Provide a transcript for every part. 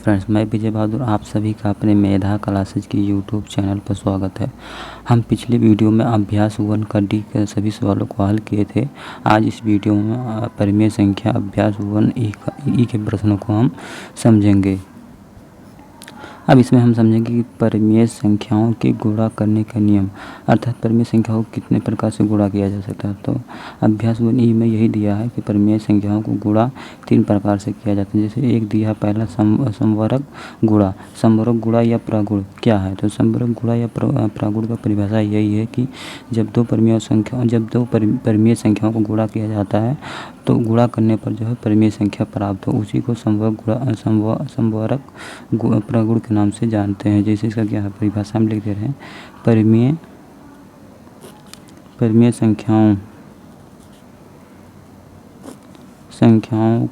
Friends, मैं विजय बहादुर आप सभी का अपने मेधा क्लासेज की यूट्यूब चैनल पर स्वागत है। हम पिछले वीडियो में अभ्यास 1 का डी के सभी सवालों को हल किए थे। आज इस वीडियो में परिमेय संख्या अभ्यास 1 ई के प्रश्नों को हम समझेंगे। अब इसमें हम समझेंगे कि परिमेय संख्याओं के गुणा करने का नियम, अर्थात परिमेय संख्याओं को कितने प्रकार से गुणा किया जा सकता है। तो अभ्यास 1 ई में यही दिया है कि परिमेय संख्याओं को गुणा 3 प्रकार से किया जाता है। जैसे एक दिया पहला समवर्ग गुणा। समवर्ग गुणा या प्रगुण क्या है? तो समवर्ग गुणा या प्रगुण का परिभाषा यही है कि जब दो परिमेय संख्याओं को गुणा किया जाता है तो गुणा करने पर जो है परिमेय संख्या प्राप्त हो, उसी को समवर्ग प्रगुण के नाम से जानते हैं। जैसे इसका क्या है परिभाषा में लिख दे रहे हैं, परिमेय संख्याओं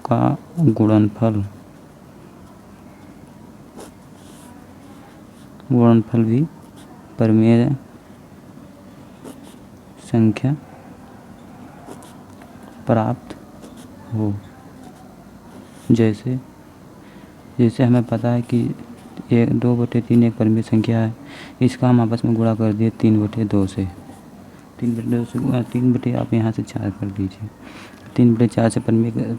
का गुणनफल भी परिमेय संख्या प्राप्त हो। जैसे हमें पता है कि 2/3 एक परिमेय संख्या है, इसका हम आपस में गुणा कर दिए 3/2 से। 3/2 आप यहाँ से 4 कर दीजिए। 3/4 से परिमेय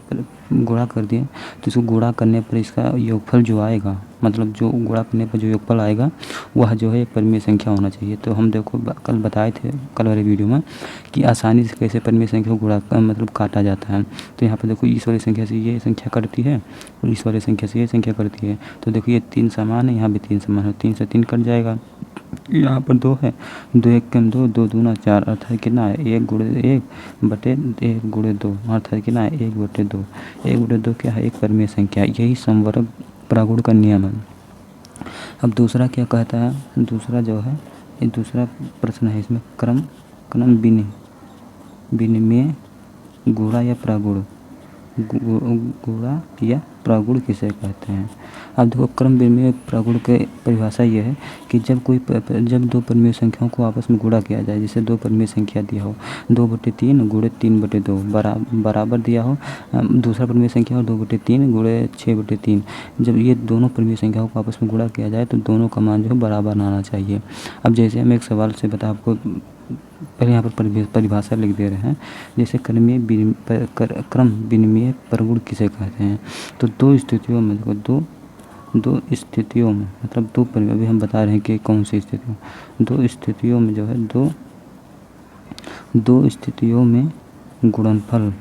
गुणा कर दिए तो इसको गुणा करने पर इसका योगफल जो आएगा, मतलब जो गुणा करने पर जो योगफल आएगा वह जो है एक परिमेय संख्या होना चाहिए। तो हम देखो कल बताए थे कल वाले वीडियो में कि आसानी से कैसे परिमेय संख्या को गुणा मतलब काटा जाता है। तो यहाँ पर देखो इस वाली संख्या से ये संख्या कटती है और इस वाली संख्या से ये संख्या कटती है। तो देखो ये 3 समान है, यहाँ भी 3 समान है, 3 से 3 कट जाएगा। यहाँ पर 2 है, 2 1 कम 2, 2 दूना 4, अर्थात कितना है 1/1/2, अर्थात कितना है 1/2। 1/2 क्या है? एक परिमेय संख्या। यही समवर्ग प्रगुण का नियम है। अब दूसरा क्या कहता है? दूसरा जो है ये दूसरा प्रश्न है, इसमें क्रम विनिमय गुणा या प्रगुण, गुणा या प्रगुण किसे कहते हैं? अब देखो क्रम विनिमय प्रगुण के परिभाषा ये है कि जब दो परिमेय संख्याओं को आपस में गुणा किया जाए, जैसे दो परिमेय संख्या दिया हो 2/3 गुणे 3/2 बराबर दिया हो दूसरा परिमेय संख्या और 2/3 गुणे 6/3। जब ये दोनों परिमेय संख्याओं को आपस में गुणा किया जाए तो दोनों का मान जो है बराबर आना चाहिए। अब जैसे हम एक सवाल से बता आपको पहले यहाँ पर परिभाषा लिख दे रहे हैं। जैसे क्रम विनिमय प्रगुण किसे कहते हैं? तो दो स्थितियों में देखो, दो स्थितियों में मतलब दो परिमेय, अभी हम बता रहे हैं कि कौन सी स्थितियों, दो स्थितियों में जो है दो स्थितियों में गुणनफल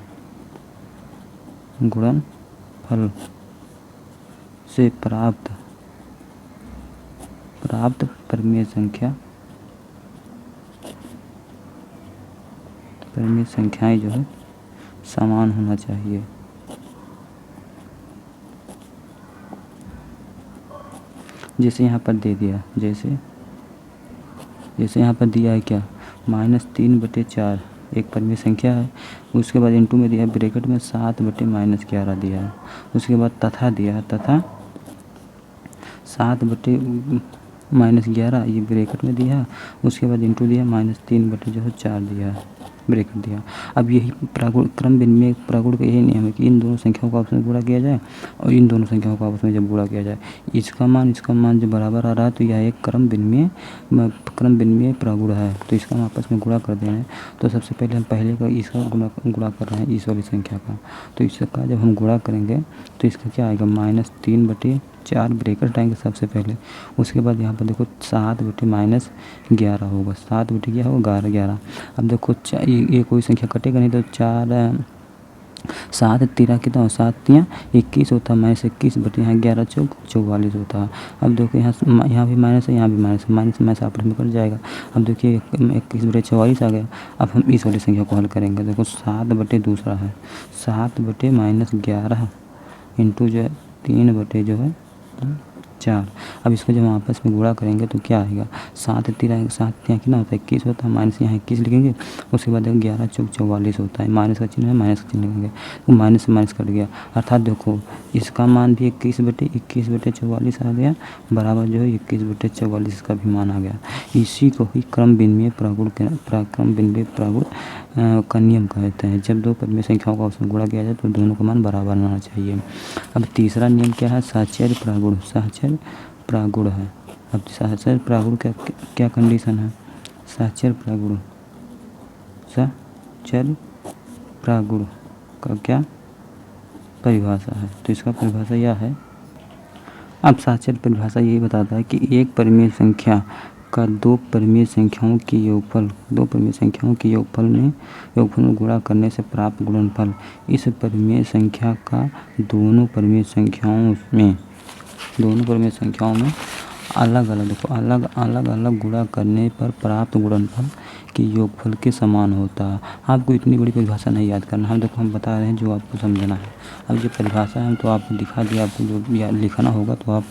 से प्राप्त परिमेय संख्याएं जो है समान होना चाहिए। जैसे यहाँ पर दे दिया, जैसे यहाँ पर दिया है क्या, -3/4 एक परिमेय संख्या है। उसके बाद इनटू में दिया ब्रैकेट में 7/-11 दिया है। उसके बाद तथा दिया है, तथा 7/-11 ये ब्रैकेट में दिया। उसके बाद इनटू दिया -3/4 दिया है, ब्रैकेट दिया। अब यही क्रम विनिमय प्रगुण का यही नियम है कि इन दोनों संख्याओं को आपस में गुणा किया जाए और इन दोनों संख्याओं को आपस में जब गुणा किया जाए इसका मान जब बराबर आ रहा है तो यह एक क्रम विनिमय प्रगुण है। तो इसका हम आपस में गुणा कर दे रहे हैं। तो सबसे पहले हम पहले का इसका गुणा कर रहे हैं इस वाली संख्या का। तो इसका जब हम गुणा करेंगे तो इसका क्या आएगा, -3/4 ब्रैकेट हटाएंगे सबसे पहले। उसके बाद यहाँ पर देखो 7/-11 होगा, 7/11। अब देखो ये कोई संख्या कटेगा नहीं तो 7 3 कितना हो, 7 3 21 होता है, -21 यहाँ 11 चौक 44 होता है। अब देखो यहाँ भी माइनस है, यहाँ भी माइनस आपस में कट जाएगा। अब देखिए 21/44 आ गया। अब हम इस वाली संख्या को हल करेंगे। देखो 7/दूसरा है, 7/-11 इंटू जो है 3/4। अब इसको जब हम आपस में गुणा करेंगे तो क्या आएगा, 7 3 कितना होता है 21 होता है, माइनस यहाँ 21 लिखेंगे। उसके बाद 11 चौक 44 होता है, माइनस का चिन्ह है, माइनस का चिन्ह लिखेंगे तो माइनस से माइनस कट गया। अर्थात देखो इसका मान भी 21/44 आ गया, बराबर जो है 21/44 का भी मान आ गया। इसी को ही क्रम विनिमय प्रगुण का नियम कहते हैं। जब दो परिमेय संख्याओं का आपस में गुणा किया जाए तो दोनों का मान बराबर आना चाहिए। अब तीसरा नियम क्या है? साहचर्य प्रागुण। साहचर्य प्रागुण है। अब साहचर्य प्रागुण क्या कंडीशन है? साहचर्य प्रागुण, साहचर्य प्रागुण का क्या परिभाषा है? तो इसका परिभाषा यह है, अब साहचर्य परिभाषा यही बताता है कि एक परिमेय संख्या का दो परिमेय संख्याओं की योगफल में गुणा करने से प्राप्त गुणनफल इस परिमेय संख्या का दोनों परिमेय संख्याओं में अलग अलग गुणा करने पर प्राप्त गुणनफल के योगफल के समान होता है। आपको इतनी बड़ी परिभाषा नहीं याद करना, हम बता रहे हैं जो आपको समझना है। अब ये परिभाषा है तो आपको दिखा दिया, आपको जो लिखना होगा तो आप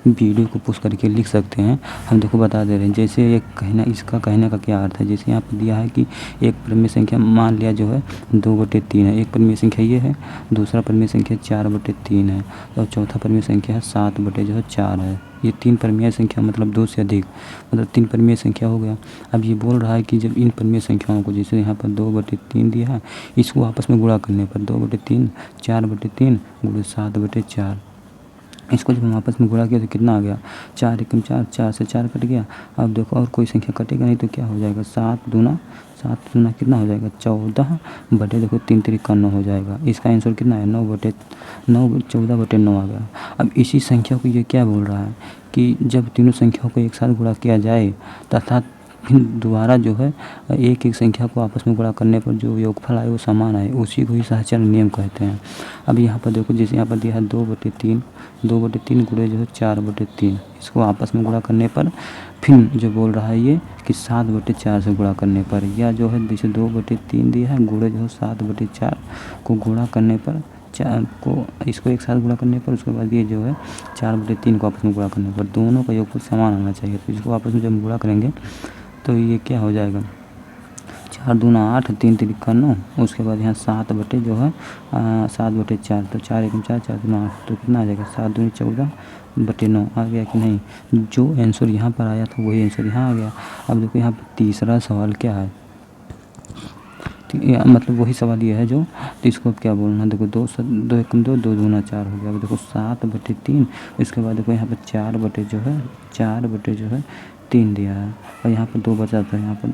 वीडियो को पुश करके लिख सकते हैं। हम देखो बता दे रहे हैं। जैसे इसका कहने का क्या अर्थ है? जैसे यहाँ पर दिया है कि एक परिमेय संख्या मान लिया जो है 2/3 है। एक परिमेय संख्या ये है, दूसरा परिमेय संख्या 4/3 है और चौथा परिमेय संख्या है 7/4 है। ये 3 परिमेय संख्या मतलब 2 से अधिक, मतलब 3 परिमेय संख्या हो गया। अब ये बोल रहा है कि जब इन परिमेय संख्याओं को, जैसे यहाँ पर 2/3 दिया है, इसको आपस में गुणा करने पर 2/3 4/3 गुणे 7/4, इसको जब हम आपस में गुणा किया तो कितना आ गया? 4 एकम 4, 4 से 4 कट गया। अब देखो और कोई संख्या कटेगा नहीं तो क्या हो जाएगा? 7 दूना कितना हो जाएगा? 14 बटे देखो 3 3 9 हो जाएगा। इसका आंसर कितना है? 14/9 आ गया। अब इसी संख्या को ये क्या बोल रहा है कि जब तीनों संख्याओं को एक साथ गुणा किया जाए तथा फिर दोबारा जो है एक संख्या को आपस में गुणा करने पर जो योगफल आए वो समान आए, उसी को ही साहचर्य नियम कहते हैं। अब यहाँ पर देखो, जैसे यहाँ पर दिया है 2/3 गुणे जो है 4/3, इसको आपस में गुणा करने पर फिर जो बोल रहा है ये कि 7/4 से गुणा करने पर, या जो है जैसे 2/3 दिया है गुणे जो है 7/4 को गुणा करने पर इसको एक साथ गुणा करने पर, उसके बाद ये जो है 4/3 को आपस में गुणा करने पर दोनों का योगफल समान आना चाहिए। तो इसको आपस में जब गुणा करेंगे तो ये क्या हो जाएगा? 4 दूना 8, 3 3 9, उसके बाद यहाँ 7/4 तो 4 एकम 4, 4 दूना 8, तो कितना आ जाएगा? 7 दूनी 14/9 आ गया कि नहीं? जो आंसर यहाँ पर आया था वही आंसर यहाँ आ गया। अब देखो यहाँ पर तीसरा सवाल क्या है, मतलब वही सवाल ये है जो, तो इसको अब क्या बोलना? देखो 2 एकम 2, 2 दूना 4 हो गया। अब देखो 7/3, इसके बाद देखो यहाँ पर 4/3 दिया है और यहाँ पर 2 बचा था, यहाँ पर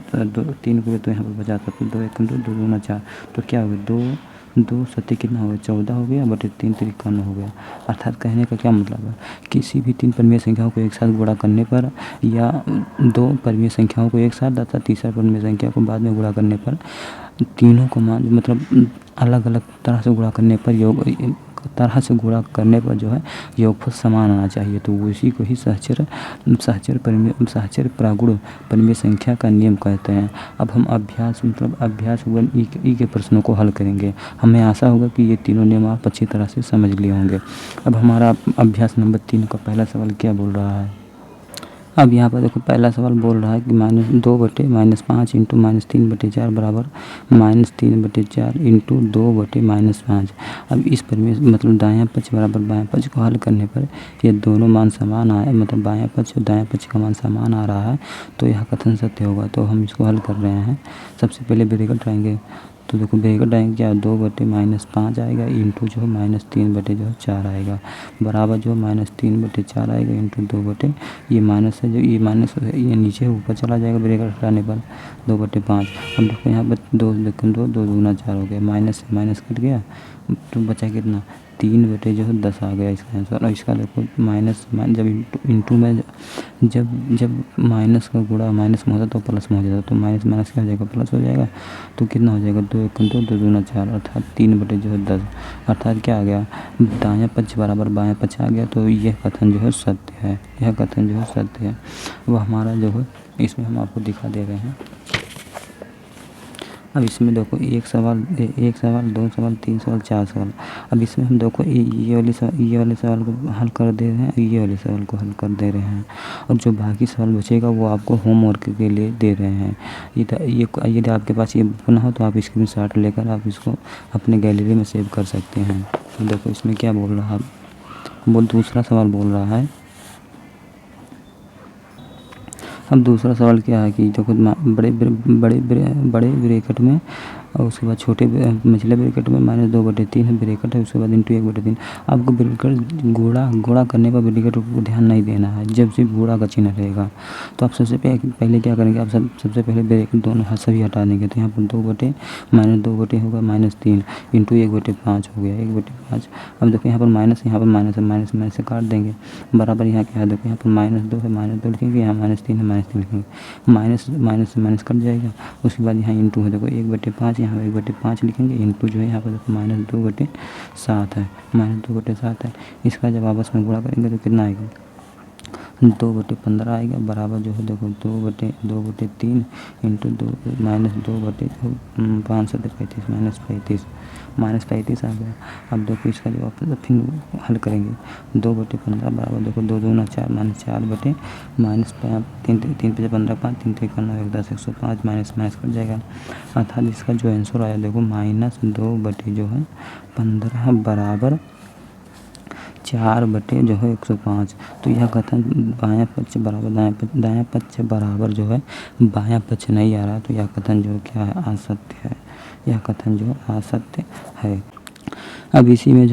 3 को तो यहाँ पर बचा था, तो 2 एकम 2, 2 दूना 4, तो क्या हो गया? 2 सत्य कितना हो गया? 14 हो गया बटे 3 3 9 हो गया। अर्थात कहने का क्या मतलब है? किसी भी 3 परिमेय संख्याओं को एक साथ गुणा करने पर या 2 परिमेय संख्याओं को एक साथ तथा तीसरा परिमेय संख्या को बाद में गुणा करने पर तीनों को मान मतलब अलग अलग तरह से गुणा करने पर जो है योगफल समान आना चाहिए। तो उसी को ही साहचर्य प्रागुण परिमेय संख्या का नियम कहते हैं। अब हम अभ्यास 1 के प्रश्नों को हल करेंगे। हमें आशा होगा कि ये तीनों नियम आप अच्छी तरह से समझ लिए होंगे। अब हमारा अभ्यास नंबर 3 का पहला सवाल क्या बोल रहा है? अब यहाँ पर देखो पहला सवाल बोल रहा है कि -2/-5 इंटू -3/4 बराबर -3/4 इंटू 2/-5। अब इस पर मतलब दायां पक्ष बराबर बायां पक्ष को हल करने पर ये दोनों मान समान आए, मतलब बायां पक्ष और दायां पक्ष का मान समान आ रहा है, तो यह कथन सत्य होगा। तो हम इसको हल कर रहे हैं। सबसे पहले ब्रैकेट लाएंगे, तो देखो ब्रैकेट लाएंगे क्या? 2/-5 आएगा इंटू जो है -3/4 आएगा, बराबर जो है -3/4 आएगा इंटू 2 ये माइनस है, जो ये माइनस है ये नीचे ऊपर चला जाएगा ब्रैकेट हटाने पर 2/5। हम देखो यहाँ पर 2 दूना 4 हो गया, माइनस से माइनस कट गया तो बचा कितना? 3/10 आ गया इसका आंसर। और इसका देखो माइनस जब इंटू में जब माइनस का गुणा माइनस में होता तो प्लस में हो जाता, तो माइनस क्या हो जाएगा? प्लस हो जाएगा। तो कितना हो जाएगा? 2 एकम 2, 2 दूना 4 अर्थात 3/10 अर्थात क्या आ गया? दायां पक्ष बराबर बायां पक्ष आ गया। तो यह कथन जो है सत्य है, वह हमारा जो है इसमें हम आपको दिखा दे रहे हैं। अब इसमें देखो एक सवाल 2 सवाल 3 सवाल 4 सवाल। अब इसमें हम देखो ये वाले सवाल को हल कर दे रहे हैं, ये वाले सवाल को हल कर दे रहे हैं, और जो बाकी सवाल बचेगा वो आपको होमवर्क के लिए दे रहे हैं। यदि आपके पास ये बुक ना हो तो आप स्क्रीनशॉट लेकर आप इसको अपने गैलरी में सेव कर सकते हैं। तो देखो इसमें क्या बोल रहा है, वो दूसरा सवाल बोल रहा है अब दूसरा सवाल क्या है कि देखो बड़े ब्रैकेट में और उसके बाद छोटे निचले ब्रैकेट में -2/3 है ब्रैकेट है, उसके बाद इंटू 1/3। आपको ब्रैकेट गुणा करने पर ब्रैकेट को ध्यान नहीं देना है, जब सिर्फ गुणा का चिन्ह रहेगा। तो आप सबसे पहले क्या करेंगे, आप सबसे पहले ब्रैकेट दोनों सभी हटा देंगे। तो यहाँ पर 2 होगा -3 इंटू 1/5 हो गया 1/5। अब देखो यहाँ पर माइनस है, माइनस से काट देंगे। बराबर यहाँ क्या है, देखो यहाँ पर -2 है, -2 लिखेंगे, यहाँ -3 है, -3 लिखेंगे। माइनस से माइनस कट जाएगा। उसके बाद यहाँ इंटू है, देखो 1/5, यहाँ 1/5 लिखेंगे। इंटू जो है यहाँ पर देखो -2/7 है, -2/7 है। इसका जब आपस में गुणा करेंगे तो कितना आएगा, 2/15 आएगा। बराबर जो है देखो 2/3 इंटू 2 -2/5 -35 आ गया। अब देखो इसका जो आप फिर हल करेंगे 2/15 बराबर देखो 2 दूना 4 -4 3 5 15 5 3 3 9 1 10 105 माइनस कट जाएगा। अर्थात इसका जो आंसर आया देखो -2/15 बराबर 4 जो है 105। तो यह कथन बायां पक्ष बराबर दायां पक्ष बराबर जो है बायां पक्ष नहीं आ रहा। तो यह कथन जो क्या है, असत्य है। यह कथन जो असत्य है। अब इसी में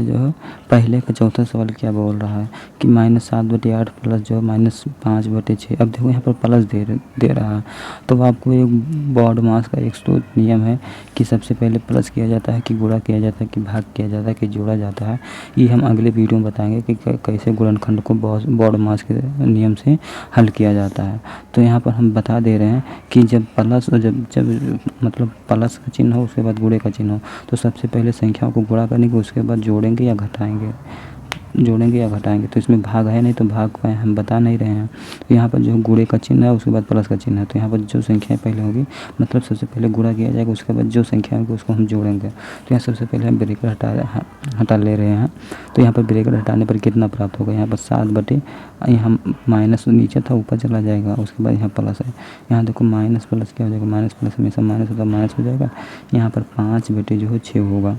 जो है पहले का चौथा सवाल क्या बोल रहा है कि -7/8 प्लस जो है -5/6। अब देखो यहाँ पर प्लस दे रहा है। तो आपको एक बॉड मास का एक तो नियम है कि सबसे पहले प्लस किया जाता है कि गुणा किया जाता है कि भाग किया जाता है कि जोड़ा जाता है। ये हम अगले वीडियो में बताएंगे कि कैसे गुणनखंड को बॉड मास के नियम से हल किया जाता है। तो यहाँ पर हम बता दे रहे हैं कि जब प्लस जब मतलब प्लस का चिन्ह हो उसके बाद गुणे का चिन्ह हो तो सबसे पहले संख्याओं को गुणा करने के उसके बाद जोड़ेंगे या घटाएंगे। तो इसमें भाग है नहीं, तो भाग को हम बता नहीं रहे हैं। तो यहाँ पर जो गुणे का चिन्ह है उसके बाद प्लस का चिन्ह है। तो यहाँ पर जो संख्याएं पहले होगी मतलब सबसे पहले गुणा किया जाएगा, उसके बाद जो संख्या होगी उसको हम जोड़ेंगे। तो यहाँ सबसे पहले हम ब्रैकेट हटा ले रहे हैं। तो यहाँ पर ब्रैकेट हटाने पर कितना प्राप्त होगा, यहाँ पर 7 यहाँ माइनस नीचे था ऊपर चला जाएगा। उसके बाद यहाँ प्लस है, यहाँ देखो माइनस प्लस क्या हो जाएगा, माइनस प्लस हमेशा माइनस होता है, माइनस हो जाएगा। यहाँ पर 5/6 होगा।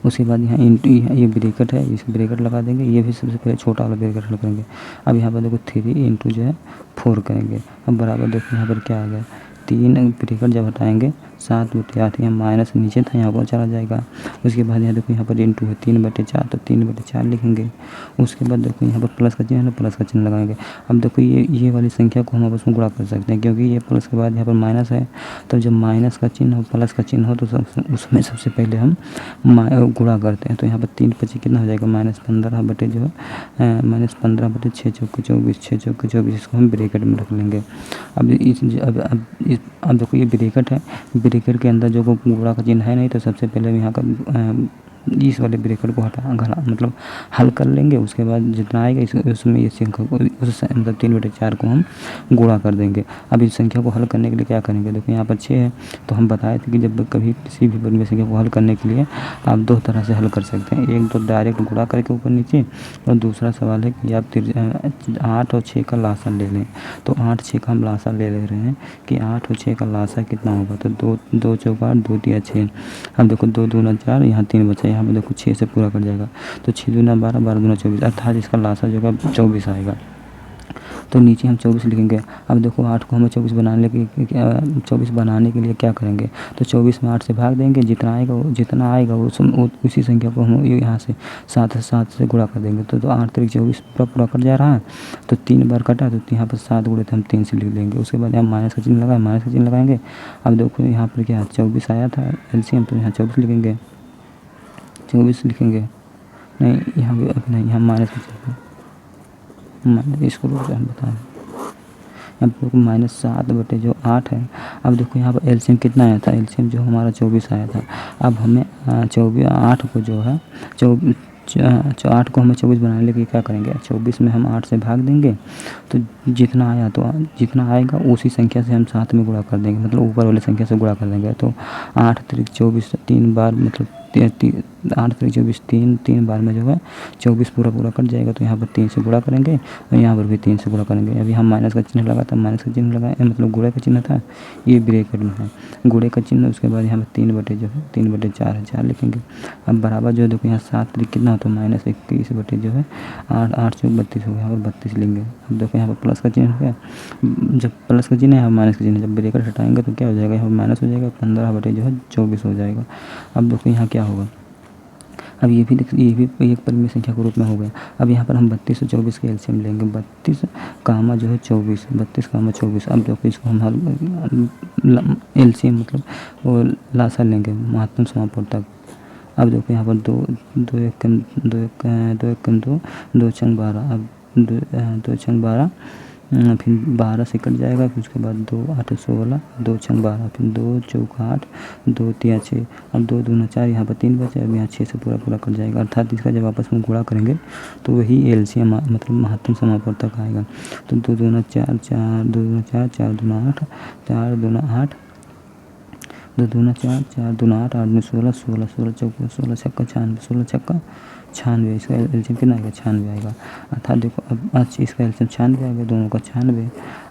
उसके बाद यहाँ इंटू ये ब्रैकेट है, इस ब्रैकेट लगा देंगे। ये भी सबसे पहले छोटा वाला ब्रैकेट हल करेंगे। अब यहाँ पर देखो 3 इंटू जो है 4 करेंगे। अब बराबर देखो यहाँ पर क्या आ गया, 3 ब्रैकेट जब हटाएंगे 7/8 यहाँ माइनस नीचे था यहाँ पर चला जाएगा। उसके बाद यहाँ देखो यहाँ पर इंटू है 3/4 तो 3/4 लिखेंगे। उसके बाद देखो यहाँ पर प्लस का चिन्ह है, प्लस का चिन्ह लगाएंगे। अब देखो ये वाली संख्या को हम आपस में गुणा कर सकते हैं क्योंकि ये प्लस के बाद यहाँ पर माइनस है। तो जब माइनस का चिन्ह हो प्लस का चिन्ह हो तो उसमें सबसे पहले हम गुणा करते हैं। तो यहाँ पर 3/5 कितना हो जाएगा, -15 जो है -15/6 चौके 24 6 चौके 24। इसको हम ब्रैकेट में रख लेंगे। अब देखो ये ब्रैकेट है, ब्रैकेट के अंदर जो गुणा का चिन्ह है नहीं तो सबसे पहले यहाँ का इस वाले ब्रैकेट को मतलब हल कर लेंगे। उसके बाद जितना आएगा उसमें ये संख्या को मतलब 3/4 को हम गुणा कर देंगे। अब इस संख्या को हल करने के लिए क्या करेंगे, देखो यहाँ पर 6 है। तो हम बताए थे कि जब कभी किसी भी वर्ग संख्या को हल करने के लिए आप 2 तरह से हल कर सकते हैं। एक तो डायरेक्ट गुणा करके ऊपर नीचे, और दूसरा सवाल है कि आप 8 और 6 का लासा ले लें। तो 8 6 का हम लासा ले रहे हैं कि 8 और 6 का लासा कितना होगा। तो 2 चौका 8 2 तिया 6। अब देखो 2 दूना 4 यहाँ 3 बचा, यहाँ पर देखो 6 से पूरा कर जाएगा। तो 6 दूना 12 12 दूना 24 अर्थात इसका लासा जो है 24 आएगा। तो नीचे हम 24 लिखेंगे। अब देखो 8 को हमें 24 बनाने के लिए क्या करेंगे, तो 24 में 8 से भाग देंगे। जितना आएगा उसी संख्या को हम यहाँ से 7 से गुणा कर देंगे। तो 8 3 24 पूरा कट जा रहा है। तो 3 बार कटा तो यहाँ पर 7 गुणे तो हम 3 से लिख देंगे। उसके बाद यहाँ माइनस का चिन्ह लगाएंगे। अब देखो यहाँ पर क्या 24 आया था एलसीएम, तो यहाँ 24 लिखेंगे नहीं यहाँ भी नहीं, यहाँ माइनस का चिन्ह इसको हम बताएं। यहाँ पर -7/8 है। अब देखो यहाँ पर एलसीएम कितना आया था, एलसीएम जो हमारा 24 आया था। अब हमें 8 को जो है 8 को हमें 24 बनाने के लिए क्या करेंगे, 24 में हम 8 से भाग देंगे। तो जितना आएगा उसी संख्या से हम साथ में गुणा कर देंगे, मतलब ऊपर वाली संख्या से गुणा कर देंगे। तो 8 3 24 3 बार मतलब 8 3 24 3 बार में जो है 24 पूरा कट जाएगा। तो यहाँ पर 3 से गुणा करेंगे और यहाँ पर भी 3 से गुणा करेंगे। अभी हम माइनस का चिन्ह लगा था, माइनस का चिन्ह लगाए, मतलब गुणे का चिन्ह था, ये ब्रैकेट में है गुणे का चिन्ह। उसके बाद यहाँ पर 3/4 है, 4 लिखेंगे। अब बराबर जो है देखो यहाँ 7 3 कितना होता है -21 बटे जो है 8 8 चौक 32 हो गया, यहाँ पर 32 लेंगे। अब देखो यहाँ पर प्लस का चिन्ह हो गया, जब प्लस का चिन्ह है यहाँ माइनस का चिन्ह, जब ब्रैकेट हटाएंगे तो क्या हो जाएगा, यहाँ पर माइनस हो जाएगा, 15/24 हो जाएगा। अब देखो यहाँ क्या होगा, अब ये भी एक परिमेय संख्या के रूप में हो गया। अब यहाँ पर हम 32 और 24 के एलसीएम लेंगे, 32 कामा जो है 24, 32 कामा 24। अब देखो इसको हम एलसीएम मतलब वो लासा लेंगे महत्तम समापवर्तक। अब देखो यहाँ पर 2 1 कम 2 2 छंग 12, अब 2 छंग 12, फिर 12 से कट जाएगा, फिर उसके बाद 2 8 16, 2 छंग 12, फिर 2 चौक 8, 2 3 6, अब 2 दूना 4, यहाँ पर 3 बचे, अब यहाँ 6 से पूरा कट जाएगा। अर्थात इसका जब आपस में गुणा करेंगे तो वही एलसीएम मतलब महत्तम समापवर्तक आएगा। तो 2 दूना 4 4, 2 दूना 4 4 दूना 8, 4 दूना 8, 2 दूना 4 4 दूना 8, 8 दूना 16, 16 16 चौक 16 छक्का 96, 16 छक्का 96, इसका एलसीएम कितना आएगा 96 आएगा। अर्थात देखो अब आज इसका एलसीएम 96 आएगा, दोनों का 96।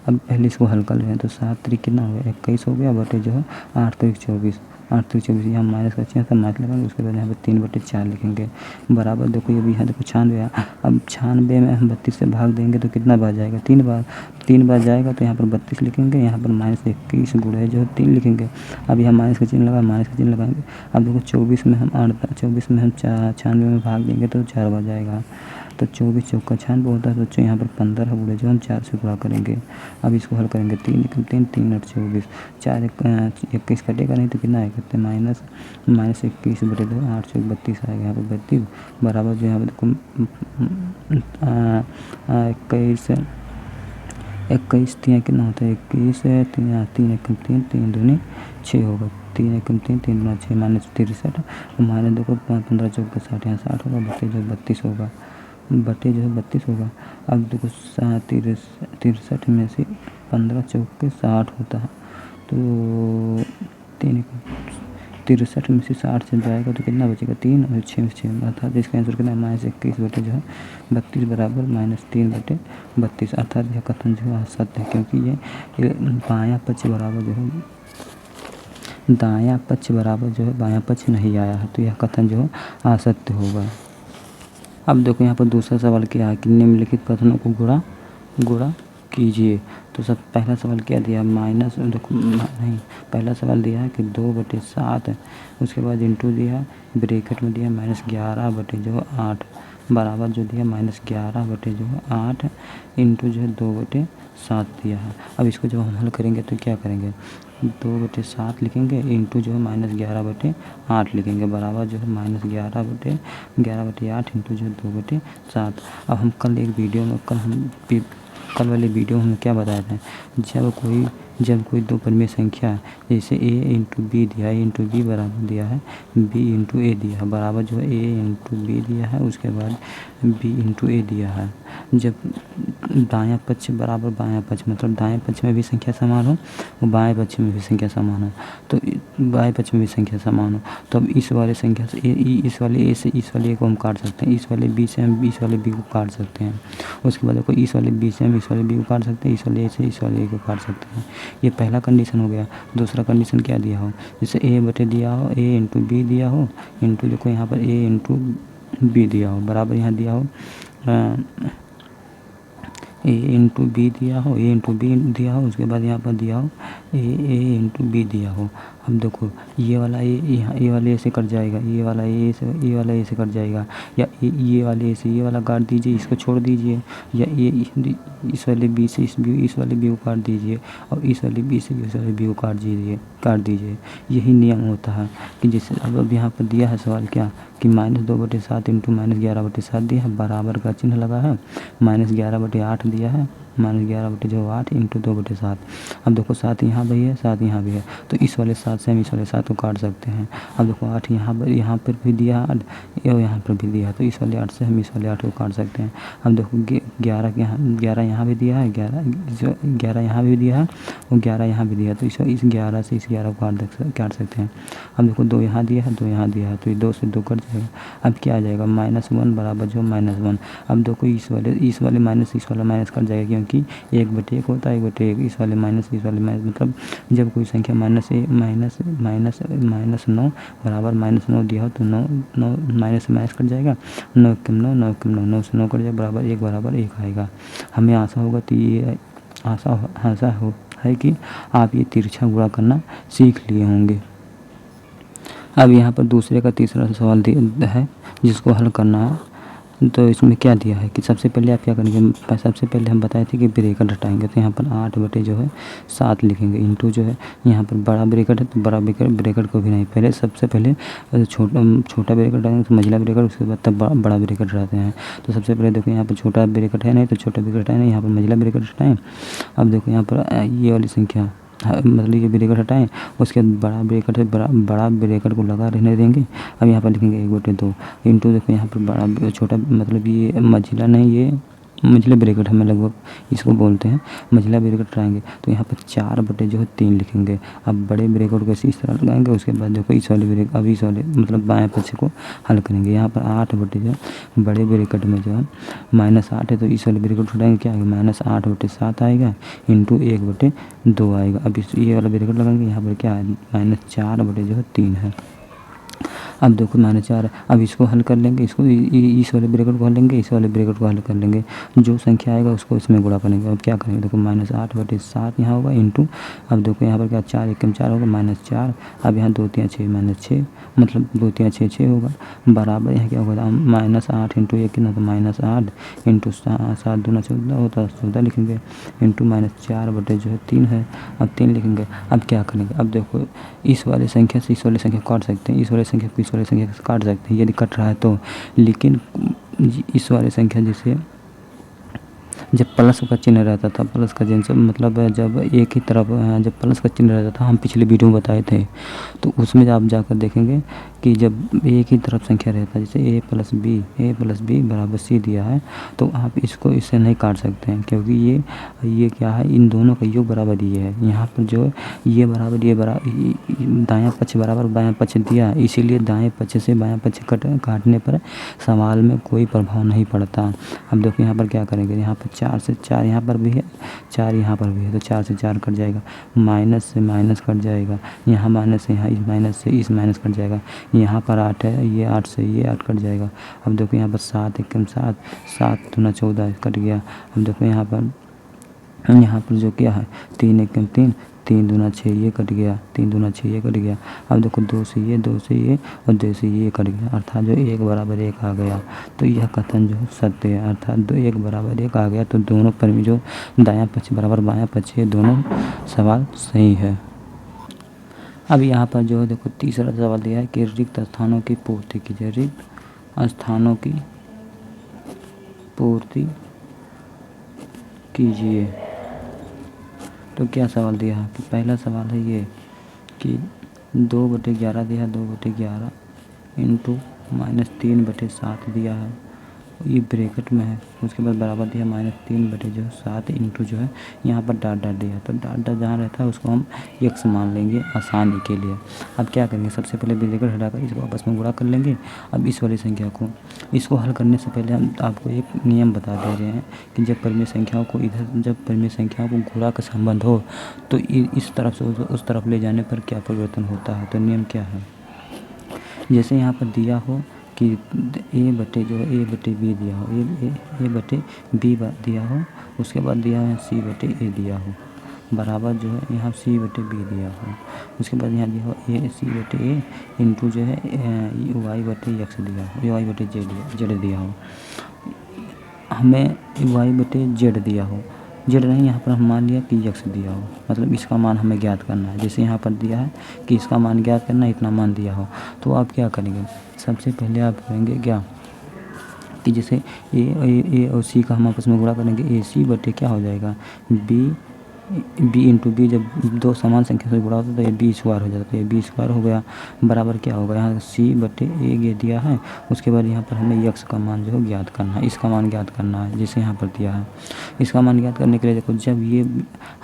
अब पहले इसको हल कर लें तो 7 3 कितना हो गया 21 हो गया, बटे जो है 8 3 24, 8 3 24, यहाँ माइनस का चिन्ह था, माइनस लगाएंगे। उसके बाद यहाँ पर 3/4 लिखेंगे, बराबर देखो ये भी यहाँ देखो 96। अब 96 में हम 32 से भाग देंगे तो कितना बार जाएगा, 3 बार जाएगा। तो यहाँ पर 32 लिखेंगे, यहाँ पर -21 गुणे जो है 3 लिखेंगे। अब यहाँ माइनस का चिन्ह लगा, माइनस का चिन्ह लगाएंगे। अब देखो 24 में हम 96 में भाग देंगे तो 4 बार जाएगा, तो 24 चौका 96 होता है। तो यहाँ पर 15 गुणे जो हम 4 से गुणा करेंगे। अब इसको हल करेंगे, 3 3 8 24, 4 21 कटेगा नहीं तो कितना आएगा, तो -21 बटे 2, 8 चौक 32 आएगा, यहाँ पर 32 बराबर जो यहाँ पर देखो 21 3 कितना होता है 21 3 1 3 3 दूनी 6 होगा, 3 1 3 3 दूना 6 -63, माइनस देखो 15 चौक 60, यहाँ 60 होगा, बटे जो 32 होगा, बटे जो है 32 होगा। अब देखो 63 में से 15 चौक के 60 होता है, तो 63 में से 60 से जाएगा तो कितना बचेगा 3 और 6 में 6, अर्थात इसका आंसर कितना है -21 बटे जो है 32 बराबर -3 बटे 32। अर्थात यह कथन जो है असत्य है, क्योंकि ये बायां पक्ष बराबर जो है दायां पक्ष बराबर जो है बायां पक्ष नहीं आया है, तो यह कथन जो है असत्य होगा। अब देखो यहाँ पर दूसरा सवाल क्या है कि निम्नलिखित कथनों को गुणा कीजिए। तो सब पहला सवाल क्या दिया, माइनस देखो नहीं, पहला सवाल दिया है कि 2/7, उसके बाद इंटू दिया, ब्रैकेट में दिया -11 बटे जो 8, बराबर जो दिया -11 बटे जो 8 इंटू जो है 2/7 दिया है। अब इसको जब हम हल करेंगे तो क्या करेंगे, 2/7 लिखेंगे, इंटू जो है -11 बटे 8 लिखेंगे, बराबर जो है -11 बटे 8 इंटू जो है 2/7। अब हम कल एक वीडियो में कल वाले वीडियो में क्या बताए थे, जब कोई दो परिमेय संख्या जैसे a इंटू बी दिया है, इंटू बी बराबर दिया है b इंटू ए दिया है, बराबर जो है a इंटू बी दिया है, उसके बाद b इंटू ए दिया है। जब दायां पक्ष बराबर बायां पक्ष, मतलब दाएं पक्ष में भी संख्या समान हो और बाएं पक्ष में भी संख्या समान हो, तो बाएं पक्ष में भी संख्या समान हो, तो अब इस वाले संख्या से इस वाले ए से इस वाले ए को हम काट सकते हैं, इस वाले बी से हम इस वाले बी को काट सकते हैं। उसके बाद देखो इस वाले बी से हम इस वाले बी को काट सकते हैं, इस वाले ए से इस वाले ए को काट सकते हैं। ये पहला कंडीशन हो गया। दूसरा कंडीशन क्या दिया हो, जैसे ए बटे दिया हो, ए इंटू बी दिया हो, इंटू देखो यहाँ पर ए इंटू बी दिया हो, बराबर यहाँ दिया हो ए इंटू बी दिया हो, ए इंटू बी दिया हो, उसके बाद यहाँ पर दिया हो ए इंटू बी दिया हो। अब देखो ये वाला ए यहाँ ए वाले ए से कट जाएगा, ये वाला ए से कट जाएगा, या ये वाले ए से ये वाला काट दीजिए, इसको छोड़ दीजिए, या ये इस वाले बी से इस वाले बी को काट दीजिए, और इस वाले बी से इस वाले बी को काट दीजिए। यही नियम होता है कि जैसे अब यहाँ पर दिया है सवाल क्या कि -2/7 इंटू -11/7 दिया है, बराबर का चिन्ह लगा है, -11/8 दिया है, -11/8 इंटू 2/7। अब देखो 7 यहाँ भी है, 7 यहाँ भी है, तो इस वाले 7 से हम इस वाले 7 को काट सकते हैं। अब देखो 8 यहाँ पर भी दिया 8 और यहाँ पर भी दिया, तो इस वाले 8 से हम इस वाले 8 को काट सकते हैं। अब देखो 11 यहाँ भी दिया है, 11 यहाँ भी दिया है और 11 यहाँ भी दिया है, तो इस 11 से इस 11 को काट सकते हैं। अब देखो 2 यहाँ दिया है, 2 यहाँ दिया है, तो ये 2 से 2 कट जाएगा। अब क्या आ जाएगा -1 बराबर जो -1। अब देखो इस वाले माइनस इस वाला माइनस कट जाएगा, क्योंकि 1/1 होता है, 1/1 इस वाले माइनस मतलब जब कोई संख्या -9 बराबर -9 दिया हो तो 9 माइनस से माइनस कट जाएगा, 9 के 9 9 के 9 9 से 9 कट जाएगा, बराबर 1 आएगा। हमें आशा होगा तो ये आशा है कि आप ये तिरछा गुणा करना सीख लिए होंगे। अब यहाँ पर दूसरे का तीसरा सवाल है जिसको हल करना है। तो इसमें क्या दिया है कि सबसे पहले आप क्या करेंगे, सबसे पहले हम बताए थे कि ब्रैकेट हटाएंगे, तो यहाँ पर 8/7 लिखेंगे, इंटू जो है यहाँ पर बड़ा ब्रैकेट है तो बड़ा ब्रैकेट को भी नहीं, पहले सबसे पहले छोटा ब्रैकेट हटाएंगे, तो मझला ब्रैकेट, उसके बाद तब बड़ा ब्रैकेट हटाते हैं। तो सबसे पहले देखो यहाँ पर छोटा ब्रैकेट है नहीं, तो छोटा ब्रैकेट हटाए नहीं, यहाँ पर मझला ब्रैकेट हटाएँ। अब देखो यहाँ पर ये वाली संख्या मतलब ये ब्रैकेट हटाएं, उसके बाद बड़ा ब्रैकेट है, बड़ा ब्रैकेट को लगा रहने देंगे। अब यहाँ पर लिखेंगे 1/2 इंटू देखो यहाँ पर बड़ा छोटा मतलब ये मझिला नहीं, ये मझले ब्रैकेट हमें लगभग इसको बोलते हैं, मझला ब्रैकेट हटाएंगे, तो यहाँ पर 4/3 लिखेंगे। अब बड़े ब्रैकेट को इस तरह लगाएंगे, उसके बाद देखो इस वाले ब्रैकेट अब इस वाले मतलब बाएं पक्ष को हल करेंगे। यहाँ पर 8 बड़े ब्रैकेट में जो है -8 है, तो इस वाले ब्रैकेट उठाएंगे, क्या आएगा -8/7 आएगा इंटू 1/2 आएगा। अब ये वाला ब्रैकेट लगाएंगे, यहाँ पर क्या है -4/3 है। अब देखो -4 है, अब इसको हल कर लेंगे, इसको इस वाले ब्रैकेट को हल लेंगे, इस वाले ब्रैकेट को हल कर लेंगे, जो संख्या आएगा उसको इसमें गुणा करेंगे। अब क्या करेंगे, देखो -8/7 यहाँ होगा इंटू, अब देखो यहाँ पर क्या 4 × 4 होगा -4, अब यहाँ 2 × 3 = 6 -6 मतलब 2 × 3 = 6 होगा, बराबर यहाँ क्या होगा -8 इंटू 1 कितना था -8 इंटू 7 दूना 14 होता है, 14 लिखेंगे इंटू -4/3 है। अब 3 लिखेंगे। अब क्या करेंगे, अब देखो इस वाले संख्या से इस वाले संख्या काट सकते हैं, इस वाले संख्या को इस वाले संख्या से काट सकते हैं यदि कट रहा है तो, लेकिन इस वाले संख्या जैसे जब प्लस का चिन्ह रहता था, प्लस का चिन्ह मतलब जब एक ही तरफ जब प्लस का चिन्ह रहता था, हम पिछले वीडियो में बताए थे, तो उसमें आप जाकर देखेंगे कि जब एक ही तरफ संख्या रहता है, जैसे a + b = c दिया है, तो आप इसको इससे नहीं काट सकते हैं, क्योंकि ये क्या है, इन दोनों का योग बराबर ये है। यहाँ पर जो ये बराबर दायां पक्ष बराबर बायां पक्ष दिया, इसीलिए दाएं पक्ष से बायां पक्ष काटने पर सवाल में कोई प्रभाव नहीं पड़ता। अब देखो यहाँ पर क्या करेंगे, यहाँ पर 4 से 4 यहाँ पर भी है, 4 यहाँ पर भी है, तो 4 से 4 कट जाएगा, माइनस से माइनस कट जाएगा, यहाँ माइनस से यहाँ इस माइनस कट जाएगा, यहाँ पर 8 है, ये 8 से ये 8 कट जाएगा। अब देखो यहाँ पर 7 × 7 7 दूना 14 कट गया। अब देखो यहाँ पर जो क्या है 3 × 3 3 दूना 6 ये कट गया, 3 दूना 6 ये कट गया। अब देखो 2 से ये और 2 से ये कट गया, अर्थात जो 1 बराबर 1 आ गया। तो यह कथन जो सत्य है, अर्थात 1 बराबर 1 आ गया, तो दोनों पर में जो दायां पक्ष बराबर बायां पक्ष है, दोनों सवाल सही है। अब यहाँ पर जो है देखो तीसरा सवाल दिया है कि रिक्त स्थानों की पूर्ति कीजिए, रिक्त स्थानों की पूर्ति कीजिए। तो क्या सवाल दिया है कि पहला सवाल है ये कि 2/11 दिया है, 2/11 इंटू -3/7 दिया है, ये ब्रैकेट में है, उसके बाद बराबर दिया -3/7 इंटू जो है यहाँ पर डॉट दिया, तो डॉट जहाँ रहता है उसको हम x मान लेंगे आसानी के लिए। अब क्या करेंगे, सबसे पहले ब्रैकेट हटाकर इसको आपस में गुणा कर लेंगे। अब इस वाली संख्या को इसको हल करने से पहले हम आपको एक नियम बता दे रहे हैं कि जब परिमेय संख्याओं को गुणा का संबंध हो तो इस तरफ से उस तरफ ले जाने पर क्या परिवर्तन होता है। तो नियम क्या है, जैसे यहाँ पर दिया हो कि a/b दिया हो, a/b दिया हो, उसके बाद दिया है c/a दिया हो, बराबर जो है यहाँ c/b दिया हो, उसके बाद यहाँ दिया हो c/a इंटू जो है y/x दिया हो, y/z दिया हो, हमें y/z दिया हो, z नहीं यहाँ पर हम मान लिया कि x दिया हो, मतलब इसका मान हमें ज्ञात करना है। जैसे यहाँ पर दिया है कि इसका मान ज्ञात करना है, इतना मान दिया हो, तो आप क्या करेंगे, सबसे पहले आप करेंगे क्या कि जैसे ए और सी का हम आपस में गुणा करेंगे, ए सी बटे क्या हो जाएगा बी इंटू बी। जब दो समान संख्या से गुणा होता है तो ये बी स्क्वायर हो जाता है, तो ये बी स्क्वायर हो गया बराबर क्या होगा, यहाँ सी बटे ए ये दिया है। उसके बाद यहाँ पर हमें यक्स का मान जो है ज्ञात करना है, इसका मान ज्ञात करना है जिसे यहाँ पर दिया है। इसका मान ज्ञात करने के लिए देखो जब ये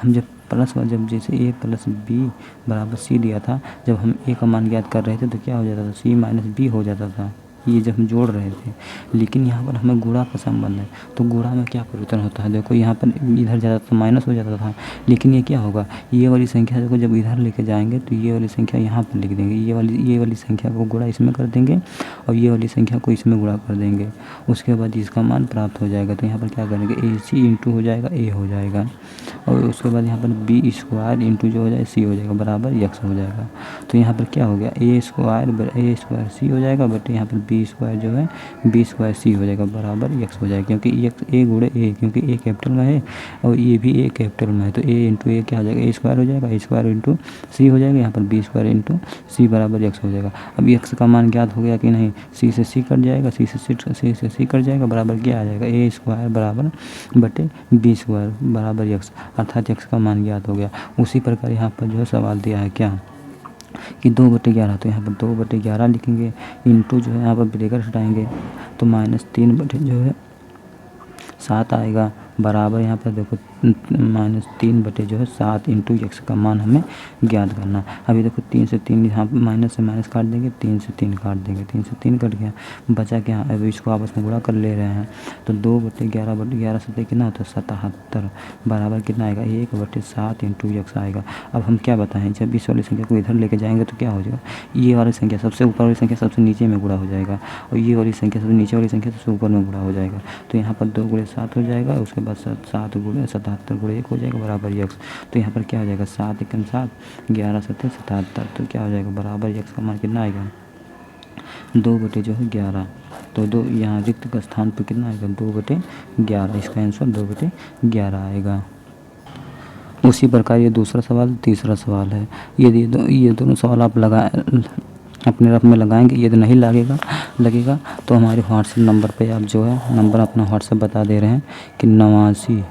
हम जब प्लस जब जैसे ए प्लस बी बराबर सी दिया था, जब हम ए का मान ज्ञात कर रहे थे तो क्या हो जाता था, सी माइनस बी हो जाता था, ये जब हम जोड़ रहे थे। लेकिन यहाँ पर हमें गुणा का संबंध है, तो गुणा में क्या परिवर्तन होता है, देखो यहाँ पर इधर जाता तो माइनस हो जाता था, लेकिन ये क्या होगा, ये वाली संख्या देखो जब इधर लेके जाएंगे तो ये वाली संख्या यहाँ पर लिख देंगे, ये वाली संख्या को गुणा इसमें कर देंगे और ये वाली संख्या को इसमें गुणा कर देंगे। उसके बाद इसका मान प्राप्त हो जाएगा। तो यहाँ पर क्या करेंगे, ए सी इंटू हो जाएगा ए हो जाएगा, और उसके बाद यहाँ पर बी स्क्वायर इंटू जो हो जाए सी हो जाएगा बराबर यक्स हो जाएगा। तो यहाँ पर क्या हो गया, ए स्क्वायर सी हो जाएगा, बट यहाँ पर बी स्क्वायर जो है बी स्क्वायर सी हो जाएगा बराबर यक्स हो जाएगा, क्योंकि यक्स ए गुणे ए, क्योंकि ए कैपिटल में है और ये भी ए कैपिटल में है, तो ए इंटू ए क्या हो जाएगा, ए स्क्वायर हो जाएगा, ए स्क्वायर इंटू सी हो जाएगा, यहाँ पर बी स्क्वायर इंटू सी बराबर यक्स हो जाएगा। अब यक्स का मान ज्ञात हो गया कि नहीं, सी से सी कट जाएगा, सी से सी कट जाएगा बराबर क्या आ जाएगा, ए स्क्वायर बराबर बटे बी स्क्वायर बराबर यक्स, अर्थात यक्स का मान ज्ञात हो गया। उसी प्रकार यहाँ पर जो है सवाल दिया है क्या कि 2/11, तो यहाँ पर 2/11 लिखेंगे, इंटू जो है यहाँ पर ब्रेकेट हटाएंगे तो -3 बटे जो है 7 आएगा बराबर यहाँ पर देखो -3 बटे जो है 7 इंटू यक्स का मान हमें ज्ञात करना। अभी देखो 3 से 3 यहाँ माइनस से माइनस काट देंगे, 3 से 3 काट देंगे, 3 से 3 कट गया, बचा क्या, अभी इसको आपस में गुणा कर ले रहे हैं तो 2/11 से कितना होता है 77 बराबर कितना आएगा 1/7 इंटू यक्स आएगा। अब हम क्या बताएं, जब इस वाली संख्या को इधर लेके जाएंगे तो क्या हो जाएगा, ये वाली संख्या सबसे ऊपर वाली संख्या सबसे नीचे में गुणा हो जाएगा और ये वाली संख्या सबसे नीचे वाली संख्या सबसे ऊपर में गुणा हो जाएगा। तो यहाँ पर 2 × 7 हो जाएगा, उसके बाद 7 × 77 × 1 हो जाएगा बराबर यक्स। तो यहाँ पर क्या हो जाएगा 7 × 7 11 × 7 77, तो क्या हो जाएगा बराबर यक्स का मान कितना आएगा 2/11। तो 2 यहाँ रिक्त का स्थान पर कितना आएगा 2/11, इसका आंसर 2/11 आएगा। उसी प्रकार ये दूसरा सवाल तीसरा सवाल है, ये दोनों सवाल आप अपने रफ में लगाएंगे, यदि नहीं लगेगा तो हमारे व्हाट्सएप नंबर पे आप जो है नंबर अपना व्हाट्सएप बता दे रहे हैं कि 89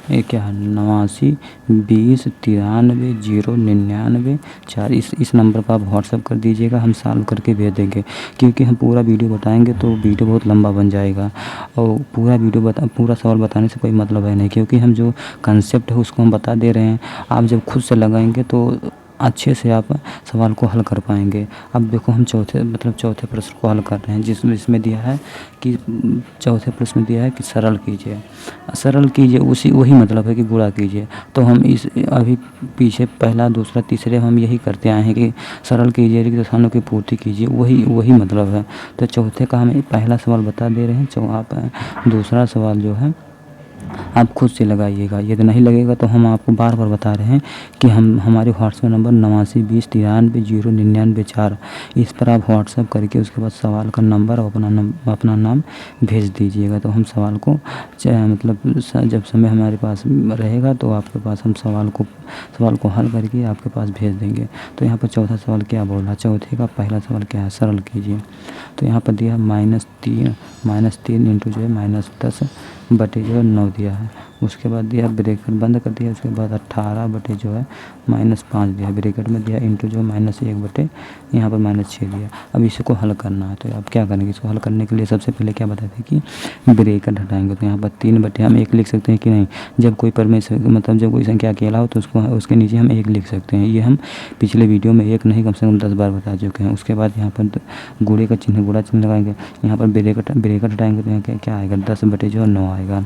20 93 099 4, इस नंबर पर आप व्हाट्सएप कर दीजिएगा, हम सॉल्व करके भेज देंगे। क्योंकि हम पूरा वीडियो बताएंगे तो वीडियो बहुत लंबा बन जाएगा और पूरा सवाल बताने से कोई मतलब है नहीं, क्योंकि हम जो कंसेप्ट है उसको हम बता दे रहे हैं। आप जब खुद से लगाएंगे तो अच्छे से आप सवाल को हल कर पाएंगे। अब देखो हम चौथे प्रश्न को हल कर रहे हैं, जिसमें दिया है कि चौथे प्रश्न में दिया है कि सरल कीजिए, वही मतलब है कि गुणा कीजिए। तो हम अभी पीछे पहला दूसरा तीसरे हम यही करते आए हैं कि सरल कीजिए, रिक्त स्थानों की पूर्ति कीजिए, वही मतलब है। तो चौथे का हम पहला सवाल बता दे रहे हैं, आप दूसरा सवाल जो है आप खुद से लगाइएगा, यदि नहीं लगेगा तो हम आपको बार बार बता रहे हैं कि हमारे व्हाट्सएप नंबर 89 20 93 099 4, इस पर आप व्हाट्सएप करके उसके बाद सवाल का नंबर और अपना नाम भेज दीजिएगा। तो हम सवाल को जब समय हमारे पास रहेगा तो आपके पास हम सवाल को हल करके आपके पास भेज देंगे। तो यहाँ पर चौथा सवाल क्या बोला, चौथे का पहला सवाल क्या है, सरल कीजिए। तो यहाँ पर दिया -3 इंटू जो है -10 बटे जो है 9 दिया है, उसके बाद दिया ब्रैकेट बंद कर दिया, उसके बाद 18 बटे जो है -5 दिया, ब्रैकेट में दिया इंटू जो -1 बटे यहाँ पर -6 दिया। अब इसको हल करना है, तो आप क्या करेंगे, इसको हल करने के लिए सबसे पहले क्या बताते हैं कि ब्रैकेट हटाएंगे। तो यहाँ पर 3 बटे हम 1 लिख सकते हैं कि नहीं, जब कोई जब कोई संख्या अकेला हो तो उसके नीचे हम 1 लिख सकते हैं। ये हम पिछले वीडियो में 1 नहीं कम से कम 10 बार बता चुके हैं। उसके बाद यहाँ पर गुणे का चिन्ह गुणा चिन्ह लगाएंगे, यहाँ पर ब्रैकेट हटाएंगे तो यहाँ क्या आएगा 10 बटे जो है 9 आएगा।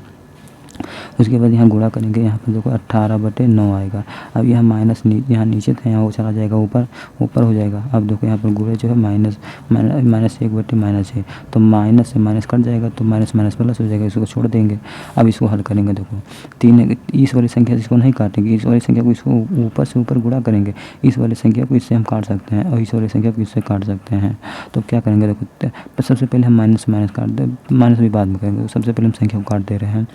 उसके बाद यहाँ गुणा करेंगे, यहाँ पर देखो 18 बटे 9 आएगा। अब यहाँ माइनस यहाँ नीचे था, यहाँ वो चला जाएगा ऊपर हो जाएगा। अब देखो यहाँ पर गुणे जो है -1 बटे -6, तो माइनस से माइनस कट जाएगा तो माइनस प्लस हो जाएगा, इसको छोड़ देंगे। अब इसको हल करेंगे, देखो 3 इस वाली संख्या इसको नहीं काटेंगे, इस वाली संख्या को इसको ऊपर से ऊपर गुणा करेंगे, इस वाली संख्या को इससे हम काट सकते हैं और इस वाली संख्या को इससे काट सकते हैं। तो क्या करेंगे, देखो सबसे पहले हम माइनस काट दे, माइनस भी बाद में करेंगे, सबसे पहले हम संख्या को काट दे रहे हैं।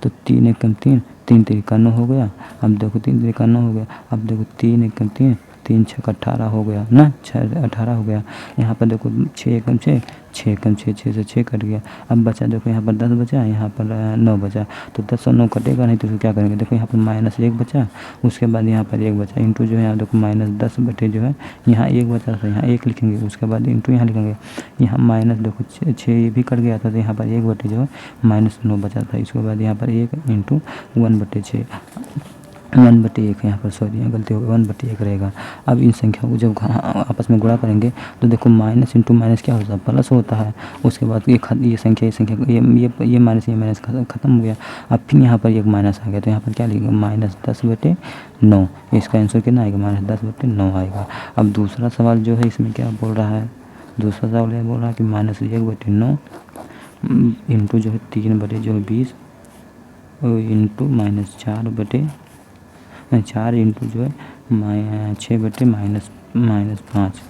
तो 3 × 3 3 × 3 = 9 हो गया। अब देखो 3 × 3 = 9 हो गया। अब देखो 3 × 3 3 छक 18 हो गया ना, 6 18 हो गया। यहाँ पर देखो 6 एकम 6, 6 एकम 6, 6 से 6 कट गया। अब बचा देखो यहाँ पर 10 बचा, यहाँ पर 9 बचा। तो 10 और 9 कटेगा नहीं, तो फिर क्या करेंगे, देखो यहाँ पर -1 बचा, उसके बाद यहाँ पर 1 बचा, इंटू जो है यहाँ देखो -10 बटे जो है यहाँ 1 बचा था, यहाँ 1 लिखेंगे, उसके बाद इंटू यहाँ लिखेंगे। यहाँ माइनस देखो 6 ये भी कट गया था, तो यहाँ पर 1 बटे जो है -9 बचा था। इसके बाद यहाँ पर 1 इंटू 1/6, 1/1 यहाँ पर, सॉरी यहाँ गलती हो गई, 1/1 रहेगा। अब इन संख्याओं को जब आपस में गुणा करेंगे तो देखो माइनस इंटू माइनस क्या होता है, प्लस होता है। उसके बाद ये संख्या ये माइनस खत्म हो गया। अब फिर यहाँ पर एक माइनस आ गया, तो यहाँ पर क्या लिखेंगे, -10/9। इसका आंसर कितना आएगा, -10/9 आएगा। अब दूसरा सवाल जो है इसमें क्या बोल रहा है, दूसरा सवाल यह बोल रहा है कि -1/9 इंटू जो है 3/20 इंटू -4 इंटू जो है 6/-5,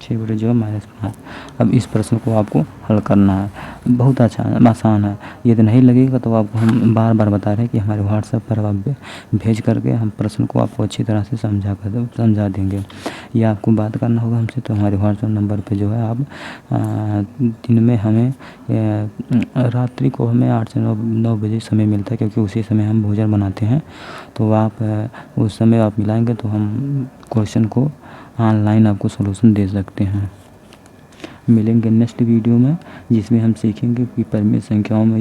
6 जो है -5। अब इस प्रश्न को आपको हल करना है, बहुत आसान है। यदि नहीं लगेगा तो आपको हम बार बार बता रहे हैं कि हमारे व्हाट्सएप पर आप भेज करके हम प्रश्न को आपको अच्छी तरह से समझा देंगे। या आपको बात करना होगा हमसे तो हमारे व्हाट्सएप नंबर पे जो है आप दिन में हमें रात्रि को हमें 8 से 9 बजे समय मिलता है, क्योंकि उसी समय हम भोजन बनाते हैं। तो आप उस समय आप मिलाएंगे तो हम क्वेश्चन को ऑनलाइन आपको सॉल्यूशन दे सकते हैं। मिलेंगे नेक्स्ट वीडियो में, जिसमें हम सीखेंगे कि परिमेय संख्याओं में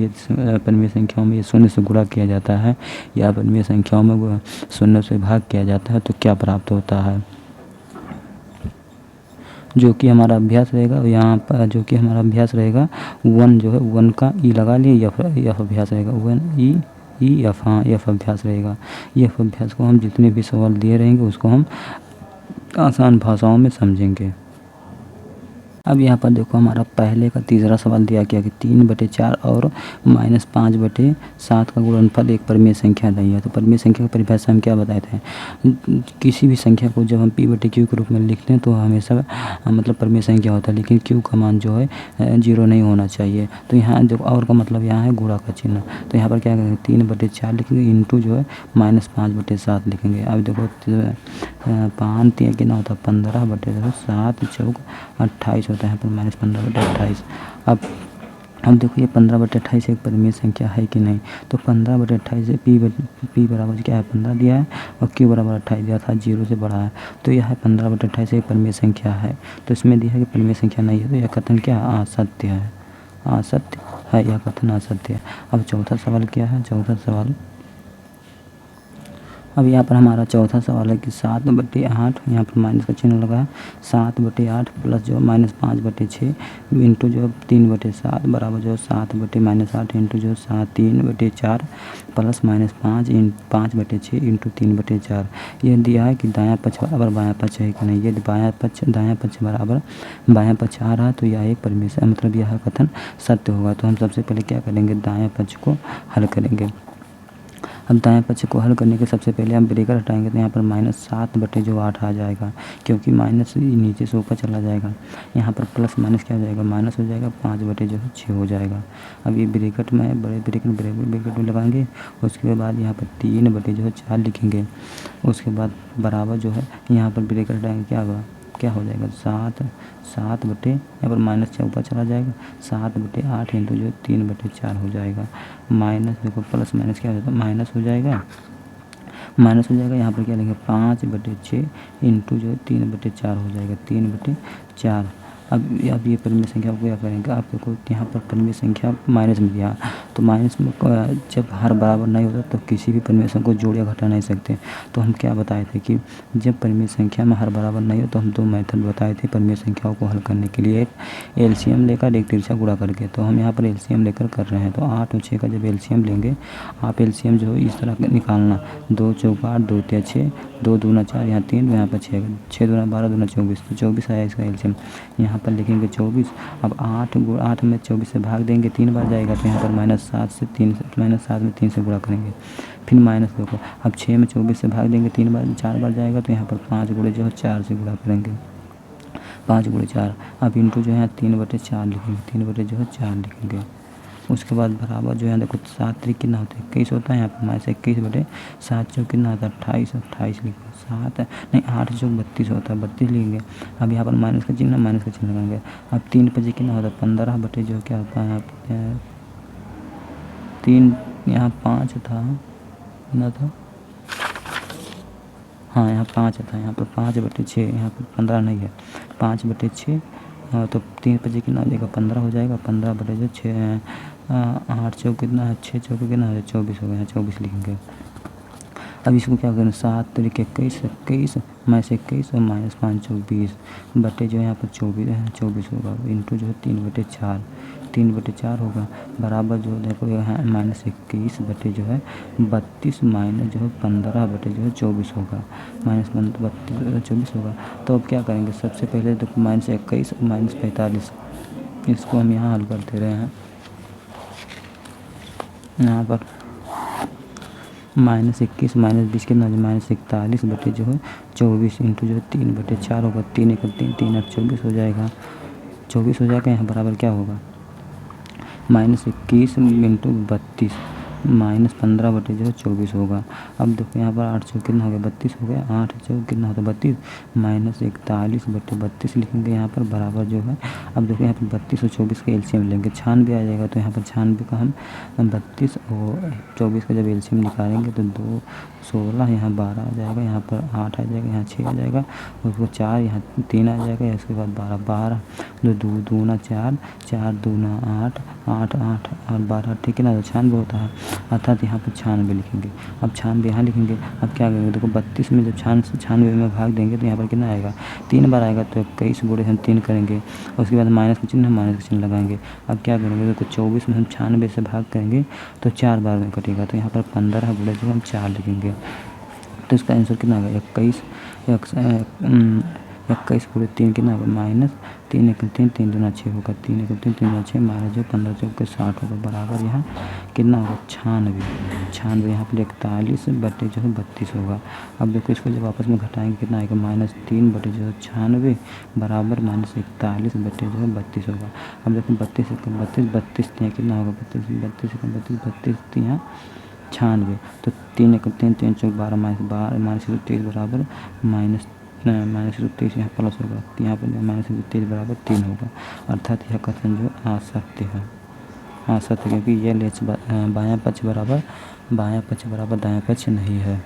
ये शून्य से गुणा किया जाता है या परिमेय संख्याओं में शून्य से भाग किया जाता है तो क्या प्राप्त होता है। जो कि हमारा अभ्यास रहेगा यहाँ पर, जो कि हमारा अभ्यास रहेगा 1 जो है 1 का ई लगा लिए, यफ अभ्यास रहेगा 1 ई एफ, हाँ एफ अभ्यास रहेगा। एफ अभ्यास को हम जितने भी सवाल दिए रहेंगे उसको हम आसान भाषाओं में समझेंगे। अब यहाँ पर देखो हमारा पहले का तीसरा सवाल दिया गया कि 3/4 और -5/7 का गुणनफल एक परिमेय संख्या नहीं है। तो परिमेय संख्या की परिभाषा हम क्या बताए थे, किसी भी संख्या को जब हम p/q के रूप में लिखते हैं तो हमेशा मतलब परिमेय संख्या होता है, लेकिन q का मान जो है 0 नहीं होना चाहिए। तो यहाँ जो और का मतलब यहाँ है गुणा का चिन्ह। तो यहाँ पर क्या करेंगे, 3/4 लिखेंगे इंटू जो है -5/7 लिखेंगे। अब देखो 5 कितना होता है 15/7 चौक 28 होता है, पर -15/28। अब देखो ये 15/28 एक परिमेय संख्या है कि नहीं। तो 15/28 से p बराबर क्या है 15 दिया है और q बराबर 28 दिया था, 0 से बड़ा है। तो यह 15/28 एक परिमेय संख्या है। तो इसमें दिया है कि परिमेय संख्या नहीं है, तो यह कथन क्या है, असत्य है, असत्य है, यह कथन असत्य है। अब चौथा सवाल क्या है, चौथा सवाल अब यहाँ पर हमारा चौथा सवाल है कि 7/8, यहाँ पर माइनस का चिन्ह लगा है, 7/8 प्लस जो -5/6 इंटू जो 3/7 बराबर जो 7/-8 इंटू जो 3/4 प्लस -5/6 इंटू 3/4। यह दिया है कि दायां पक्ष बराबर बायां पक्ष है कि नहीं। यदि दायां पक्ष बराबर बायां पक्ष आ रहा है तो यह एक परिमेय मतलब यह कथन सत्य होगा। तो हम सबसे पहले क्या करेंगे, दायां पक्ष को हल करेंगे। अब दाएं पक्ष को हल करने के सबसे पहले हम ब्रेकर हटाएंगे, तो यहाँ पर -7/8 आ जाएगा, क्योंकि माइनस नीचे से ऊपर चला जाएगा। यहाँ पर प्लस माइनस क्या हो जाएगा, माइनस हो जाएगा, 5/6 हो जाएगा। अब ये ब्रेकेट में बड़े ब्रेकेट में लगाएंगे। उसके बाद यहाँ पर 3/4 लिखेंगे। उसके बाद बराबर जो है यहाँ पर ब्रेकेट हटाएंगे, क्या हो जाएगा 7 बटे यहाँ पर माइनस से ऊपर चला जाएगा, 7/8 इंटू जो 3/4 हो जाएगा। माइनस देखो प्लस माइनस क्या हो जाता है, माइनस हो जाएगा, यहाँ पर क्या लिखेंगे 5/6 इंटू जो 3/4 हो जाएगा, 3/4। अब ये परिमेय संख्या को क्या करेंगे, आप देखो यहाँ पर परिमेय संख्या माइनस में दिया, तो माइनस में जब हर बराबर नहीं होता तो किसी भी परिमेय संख्या को जोड़ या घटा नहीं सकते। तो हम क्या बताए थे कि जब परिमेय संख्या में हर बराबर नहीं हो तो हम 2 मेथड बताए थे परिमेय संख्याओं को हल करने के लिए, एक एलसीएम लेकर एक तिरछा गुणा करके। तो हम यहाँ पर एलसीएम लेकर कर रहे हैं। तो 8 और 6 का जब एलसीएम लेंगे, आप एलसीएम जो है इस तरह निकालना, 2 चौक 8, 2 तिया 6, 2 दूना 4, यहाँ 3, यहाँ पर 6, 6 दूना 12, दूना 24, तो 24 आया इसका एलसीएम। यहाँ पर लिखेंगे 24। अब 8 में 24 से भाग देंगे, 3 बार जाएगा, तो यहाँ पर -7 में 3 से गुणा करेंगे। फिर माइनस देखो, अब 6 में 24 से भाग देंगे, 4 बार जाएगा, तो यहाँ पर 5 गुणे जो है 4 से गुणा करेंगे, 5 गुणे 4। अब इंटू जो है 3/4 लिखेंगे, 3/4 लिखेंगे। उसके बाद बराबर जो है देखो 7 3 कितना होता है 21 होता है, यहाँ पर -21/7 जो कितना होता है 28 लिखो, 7 नहीं 8 चौक 32 होता है, 32 लिखेंगे। अब यहाँ पर माइनस का चिन्ह लगाएंगे। अब 3 पचे कितना होता है 15 बटे जो क्या होता है यहाँ पर 3 यहाँ 5 था ना था, हाँ यहाँ 5 था, यहाँ पर 5 बटे 6, यहाँ पर 15 नहीं है, 5 बटे 6 तो 3 पचे कितना हो जाएगा 15 हो जाएगा। 15 बटे जो 6 8 चौक कितना है 6 चौक कितना है 24 हो गया, 24 लिखेंगे। अब इसको क्या करें 7 तरीके 21 माइनस 21 और माइनस 5 चौक 20 बटे जो यहाँ पर 24 होगा इंटू जो है 3 बटे 4 होगा बराबर जो देखो यहाँ माइनस 21 बटे जो है 32 माइनस जो है 15 बटे जो है 24 होगा, माइनस 24 होगा। तो अब क्या करेंगे सबसे पहले तो माइनस 21 और माइनस 45 इसको हम यहाँ हल करते रहे हैं। यहाँ पर माइनस 21 माइनस 20 कितना हो माइनस 41 बटे जो है 24 इंटू जो है 3 बटे 4 होगा, 3 1 3 3 8 24 हो जाएगा, 24 हो जाएगा। यहाँ बराबर क्या होगा माइनस 21 इंटू 32 माइनस 15 बटे जो है 24 होगा। अब देखो यहाँ पर 8 चौक कितना हो गया 32 हो गया, 8 चौक कितना होता है 32 माइनस 41 बटे 32 लिखेंगे यहाँ पर बराबर जो है। अब देखो यहाँ पर 32 और 24 का एलसीएम लेंगे 96 आ जाएगा, तो यहाँ पर 96 का हम 32 और 24 का जब एलसीएम निकालेंगे तो 2 16 यहाँ 12 आ जाएगा, यहाँ पर 8 आ जाएगा, यहाँ 6 आ जाएगा, उसको 4 यहाँ 3 आ जाएगा, इसके बाद 12 2 दूना 4 4 दूना 8 8 8 और 12 ठीक है ना, तो 96 होता है, अर्थात यहाँ पर 96 लिखेंगे। अब 96 यहाँ लिखेंगे। अब क्या करेंगे देखो 32 में जब 96 में भाग देंगे तो यहाँ पर कितना आएगा 3 बार आएगा, तो 21 गुणे हम 3 करेंगे, उसके बाद माइनस का चिन्ह लगाएंगे। अब क्या करेंगे देखो 24 में हम 96 से भाग करेंगे तो 4 बार में कटेगा, तो यहाँ पर 15 गुणे जो हम 4 लिखेंगे। तो इसका आंसर कितना आएगा 21 गुणे 3 कितना होगा माइनस 3 1 3 3 दूना 6 होगा, 3 1 3 3 दूना 6 माइनस जो 15 चौक के 60 होगा बराबर यहाँ कितना होगा 96 यहाँ पर 41 बटे जो है 32 होगा। अब देखो इसको जब आपस में घटाएंगे कितना आएगा माइनस 3 बटे जो है 96 बराबर माइनस 41 बटे जो है 32 होगा। अब देखो 32 कितना होगा 32 यहाँ 96, तो 3 1 3 3 चौक 12 माइनस 23 बराबर माइनस 23 यहाँ प्लस होगा, तो यहाँ पर माइनस 23 बराबर 3 होगा, अर्थात यह कथन जो असत्य है क्योंकि यह बायां पक्ष बराबर दायां पक्ष नहीं है।